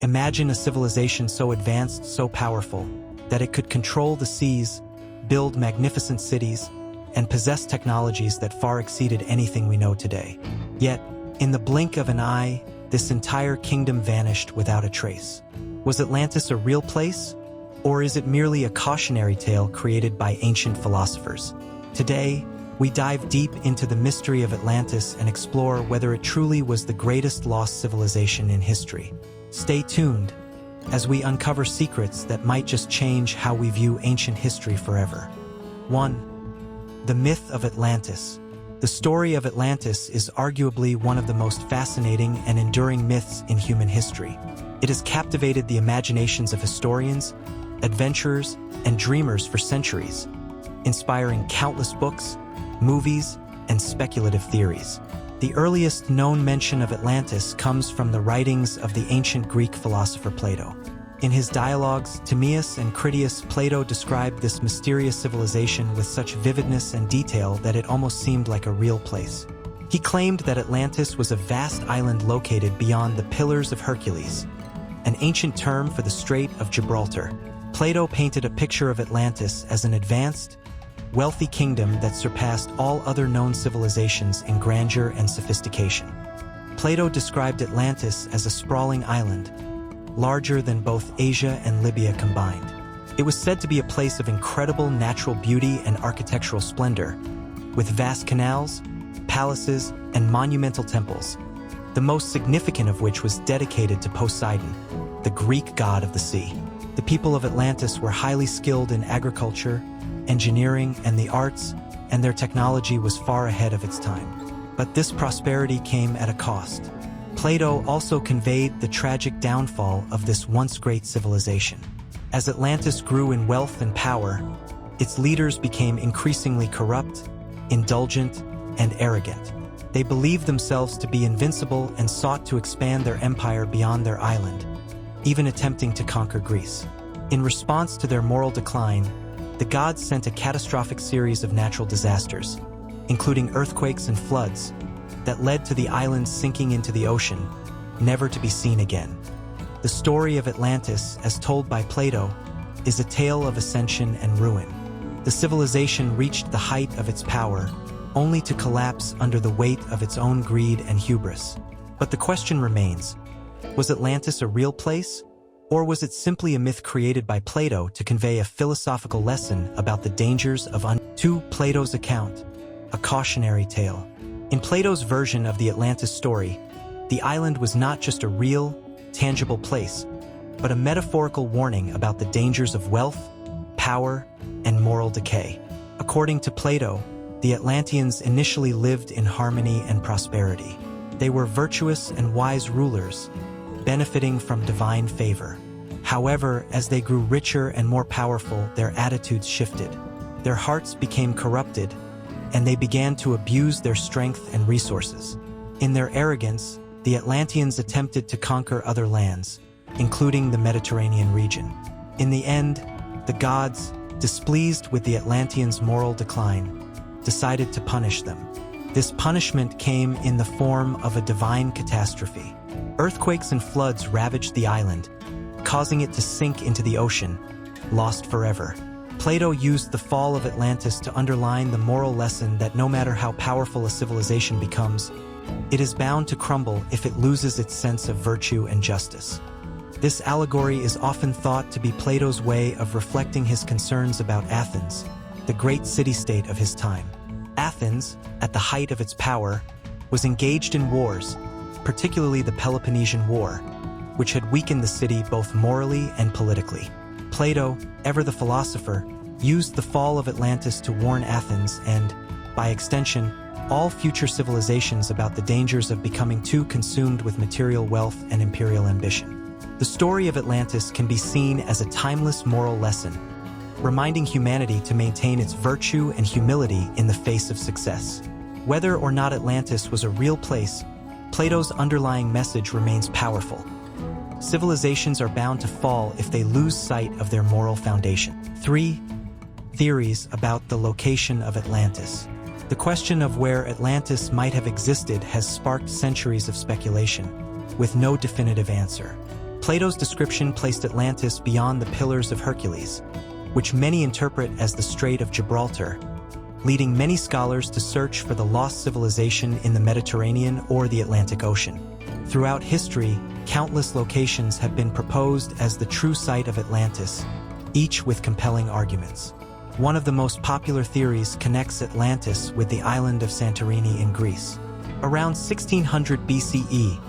Imagine a civilization so advanced, so powerful, that it could control the seas, build magnificent cities, and possess technologies that far exceeded anything we know today. Yet, in the blink of an eye, this entire kingdom vanished without a trace. Was Atlantis a real place? Or is it merely a cautionary tale created by ancient philosophers? Today, we dive deep into the mystery of Atlantis and explore whether it truly was the greatest lost civilization in history. Stay tuned as we uncover secrets that might just change how we view ancient history forever. 1. The myth of Atlantis. The story of Atlantis is arguably one of the most fascinating and enduring myths in human history. It has captivated the imaginations of historians, adventurers, and dreamers for centuries, inspiring countless books, movies, and speculative theories. The earliest known mention of Atlantis comes from the writings of the ancient Greek philosopher Plato. In his dialogues, Timaeus and Critias, Plato described this mysterious civilization with such vividness and detail that it almost seemed like a real place. He claimed that Atlantis was a vast island located beyond the Pillars of Hercules, an ancient term for the Strait of Gibraltar. Plato painted a picture of Atlantis as an advanced, wealthy kingdom that surpassed all other known civilizations in grandeur and sophistication. Plato described Atlantis as a sprawling island, larger than both Asia and Libya combined. It was said to be a place of incredible natural beauty and architectural splendor, with vast canals, palaces, and monumental temples, the most significant of which was dedicated to Poseidon, the Greek god of the sea. The people of Atlantis were highly skilled in agriculture, engineering, and the arts, and their technology was far ahead of its time. But this prosperity came at a cost. Plato also conveyed the tragic downfall of this once great civilization. As Atlantis grew in wealth and power, its leaders became increasingly corrupt, indulgent, and arrogant. They believed themselves to be invincible and sought to expand their empire beyond their island, even attempting to conquer Greece. In response to their moral decline, the gods sent a catastrophic series of natural disasters, including earthquakes and floods, that led to the island sinking into the ocean, never to be seen again. The story of Atlantis, as told by Plato, is a tale of ascension and ruin. The civilization reached the height of its power, only to collapse under the weight of its own greed and hubris. But the question remains, was Atlantis a real place? Or was it simply a myth created by Plato to convey a philosophical lesson about the dangers of To Plato's account, a cautionary tale. In Plato's version of the Atlantis story, the island was not just a real, tangible place, but a metaphorical warning about the dangers of wealth, power, and moral decay. According to Plato, the Atlanteans initially lived in harmony and prosperity. They were virtuous and wise rulers, benefiting from divine favor. However, as they grew richer and more powerful, their attitudes shifted. Their hearts became corrupted, and they began to abuse their strength and resources. In their arrogance, the Atlanteans attempted to conquer other lands, including the Mediterranean region. In the end, the gods, displeased with the Atlanteans' moral decline, decided to punish them. This punishment came in the form of a divine catastrophe. Earthquakes and floods ravaged the island, causing it to sink into the ocean, lost forever. Plato used the fall of Atlantis to underline the moral lesson that no matter how powerful a civilization becomes, it is bound to crumble if it loses its sense of virtue and justice. This allegory is often thought to be Plato's way of reflecting his concerns about Athens, the great city-state of his time. Athens, at the height of its power, was engaged in wars, particularly the Peloponnesian War, which had weakened the city both morally and politically. Plato, ever the philosopher, used the fall of Atlantis to warn Athens and, by extension, all future civilizations about the dangers of becoming too consumed with material wealth and imperial ambition. The story of Atlantis can be seen as a timeless moral lesson, reminding humanity to maintain its virtue and humility in the face of success. Whether or not Atlantis was a real place, Plato's underlying message remains powerful. Civilizations are bound to fall if they lose sight of their moral foundation. 3. Theories about the location of Atlantis. The question of where Atlantis might have existed has sparked centuries of speculation, with no definitive answer. Plato's description placed Atlantis beyond the Pillars of Hercules, which many interpret as the Strait of Gibraltar, leading many scholars to search for the lost civilization in the Mediterranean or the Atlantic Ocean. Throughout history, countless locations have been proposed as the true site of Atlantis, each with compelling arguments. One of the most popular theories connects Atlantis with the island of Santorini in Greece. Around 1600 BCE,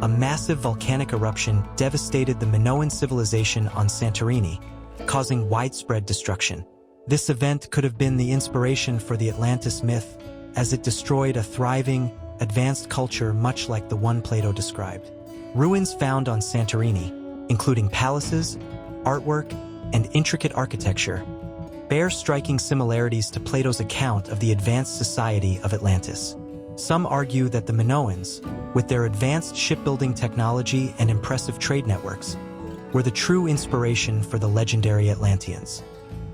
a massive volcanic eruption devastated the Minoan civilization on Santorini, causing widespread destruction. This event could have been the inspiration for the Atlantis myth, as it destroyed a thriving, advanced culture much like the one Plato described. Ruins found on Santorini, including palaces, artwork, and intricate architecture, bear striking similarities to Plato's account of the advanced society of Atlantis. Some argue that the Minoans, with their advanced shipbuilding technology and impressive trade networks, were the true inspiration for the legendary Atlanteans.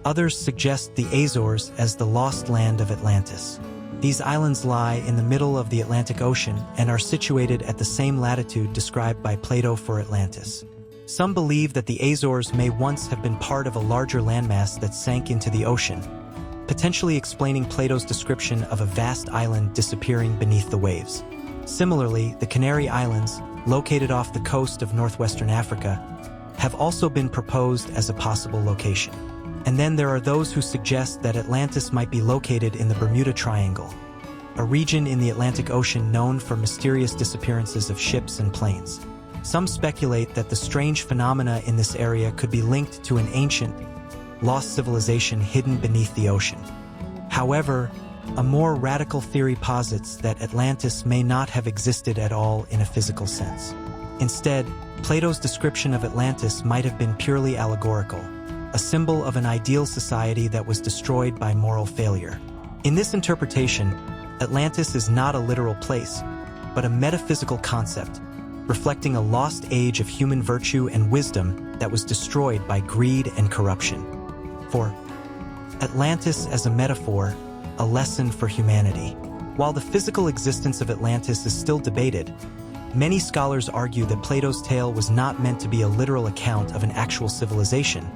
Others suggest the Azores as the lost land of Atlantis. These islands lie in the middle of the Atlantic Ocean and are situated at the same latitude described by Plato for Atlantis. Some believe that the Azores may once have been part of a larger landmass that sank into the ocean, potentially explaining Plato's description of a vast island disappearing beneath the waves. Similarly, the Canary Islands, located off the coast of northwestern Africa, have also been proposed as a possible location. And then there are those who suggest that Atlantis might be located in the Bermuda Triangle, a region in the Atlantic Ocean known for mysterious disappearances of ships and planes. Some speculate that the strange phenomena in this area could be linked to an ancient, lost civilization hidden beneath the ocean. However, a more radical theory posits that Atlantis may not have existed at all in a physical sense. Instead, Plato's description of Atlantis might have been purely allegorical, a symbol of an ideal society that was destroyed by moral failure. In this interpretation, Atlantis is not a literal place, but a metaphysical concept, reflecting a lost age of human virtue and wisdom that was destroyed by greed and corruption. For Atlantis as a metaphor, a lesson for humanity. While the physical existence of Atlantis is still debated, many scholars argue that Plato's tale was not meant to be a literal account of an actual civilization,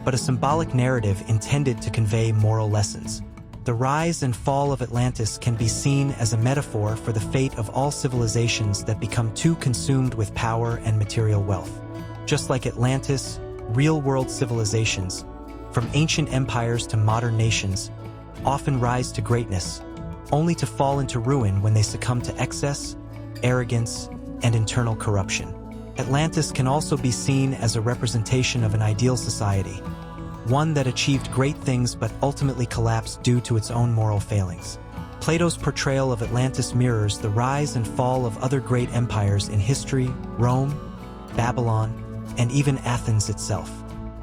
but a symbolic narrative intended to convey moral lessons. The rise and fall of Atlantis can be seen as a metaphor for the fate of all civilizations that become too consumed with power and material wealth. Just like Atlantis, real-world civilizations, from ancient empires to modern nations, often rise to greatness, only to fall into ruin when they succumb to excess, arrogance, and internal corruption. Atlantis can also be seen as a representation of an ideal society, one that achieved great things but ultimately collapsed due to its own moral failings. Plato's portrayal of Atlantis mirrors the rise and fall of other great empires in history: Rome, Babylon, and even Athens itself.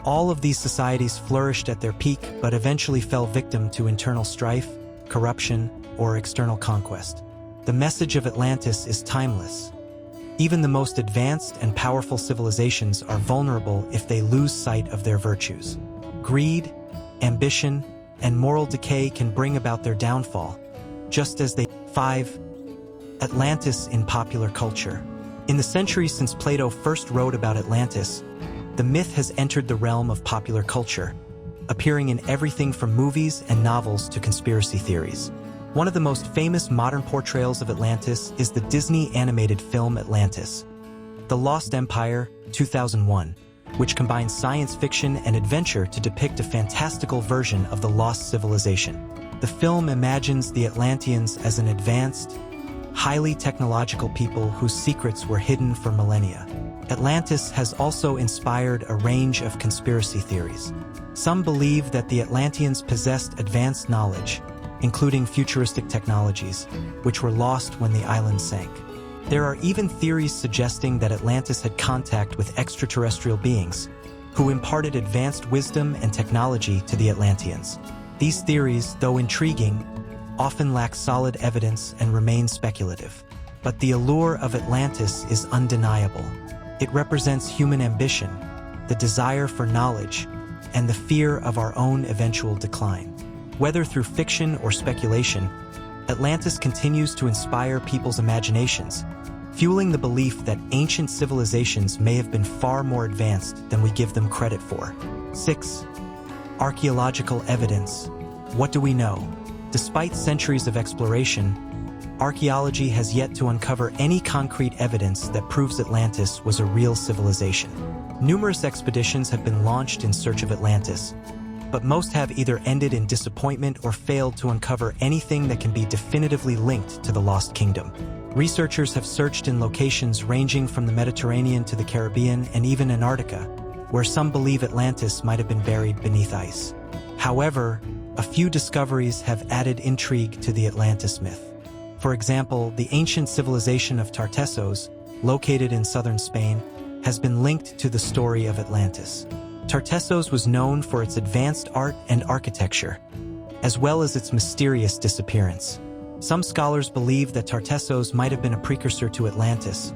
All of these societies flourished at their peak but eventually fell victim to internal strife, corruption, or external conquest. The message of Atlantis is timeless. Even the most advanced and powerful civilizations are vulnerable if they lose sight of their virtues. Greed, ambition, and moral decay can bring about their downfall, just as they. 5. Atlantis in popular culture. In the centuries since Plato first wrote about Atlantis, the myth has entered the realm of popular culture, appearing in everything from movies and novels to conspiracy theories. One of the most famous modern portrayals of Atlantis is the Disney animated film Atlantis, The Lost Empire, 2001, which combines science fiction and adventure to depict a fantastical version of the lost civilization. The film imagines the Atlanteans as an advanced, highly technological people whose secrets were hidden for millennia. Atlantis has also inspired a range of conspiracy theories. Some believe that the Atlanteans possessed advanced knowledge, including futuristic technologies, which were lost when the island sank. There are even theories suggesting that Atlantis had contact with extraterrestrial beings, who imparted advanced wisdom and technology to the Atlanteans. These theories, though intriguing, often lack solid evidence and remain speculative. But the allure of Atlantis is undeniable. It represents human ambition, the desire for knowledge, and the fear of our own eventual decline. Whether through fiction or speculation, Atlantis continues to inspire people's imaginations, fueling the belief that ancient civilizations may have been far more advanced than we give them credit for. 6. Archaeological evidence. What do we know? Despite centuries of exploration, archaeology has yet to uncover any concrete evidence that proves Atlantis was a real civilization. Numerous expeditions have been launched in search of Atlantis, but most have either ended in disappointment or failed to uncover anything that can be definitively linked to the Lost Kingdom. Researchers have searched in locations ranging from the Mediterranean to the Caribbean and even Antarctica, where some believe Atlantis might have been buried beneath ice. However, a few discoveries have added intrigue to the Atlantis myth. For example, the ancient civilization of Tartessos, located in southern Spain, has been linked to the story of Atlantis. Tartessos was known for its advanced art and architecture, as well as its mysterious disappearance. Some scholars believe that Tartessos might have been a precursor to Atlantis,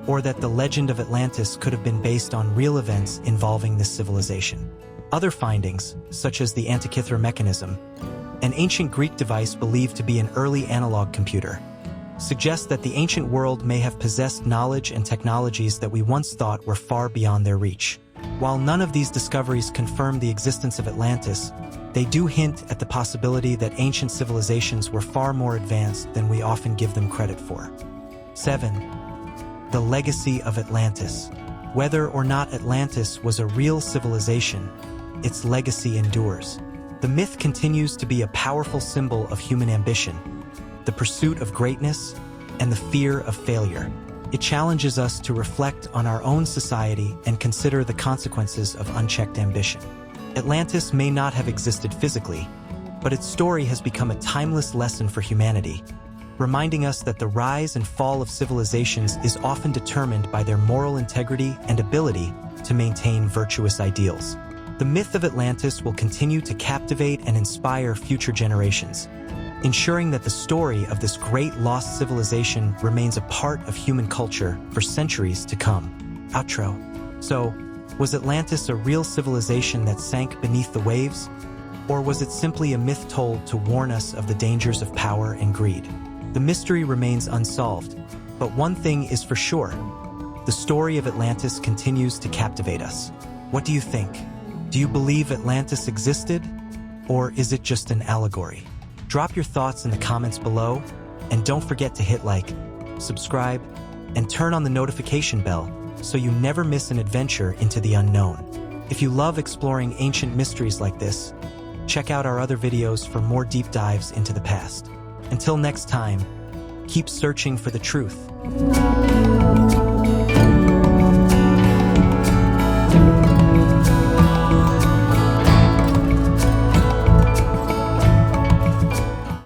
or that the legend of Atlantis could have been based on real events involving this civilization. Other findings, such as the Antikythera mechanism, an ancient Greek device believed to be an early analog computer, suggest that the ancient world may have possessed knowledge and technologies that we once thought were far beyond their reach. While none of these discoveries confirm the existence of Atlantis, they do hint at the possibility that ancient civilizations were far more advanced than we often give them credit for. 7. The legacy of Atlantis. Whether or not Atlantis was a real civilization, its legacy endures. The myth continues to be a powerful symbol of human ambition, the pursuit of greatness, and the fear of failure. It challenges us to reflect on our own society and consider the consequences of unchecked ambition. Atlantis may not have existed physically, but its story has become a timeless lesson for humanity, reminding us that the rise and fall of civilizations is often determined by their moral integrity and ability to maintain virtuous ideals. The myth of Atlantis will continue to captivate and inspire future generations, ensuring that the story of this great lost civilization remains a part of human culture for centuries to come. Outro. So, was Atlantis a real civilization that sank beneath the waves? Or was it simply a myth told to warn us of the dangers of power and greed? The mystery remains unsolved, but one thing is for sure: the story of Atlantis continues to captivate us. What do you think? Do you believe Atlantis existed? Or is it just an allegory? Drop your thoughts in the comments below, and don't forget to hit like, subscribe, and turn on the notification bell so you never miss an adventure into the unknown. If you love exploring ancient mysteries like this, check out our other videos for more deep dives into the past. Until next time, keep searching for the truth.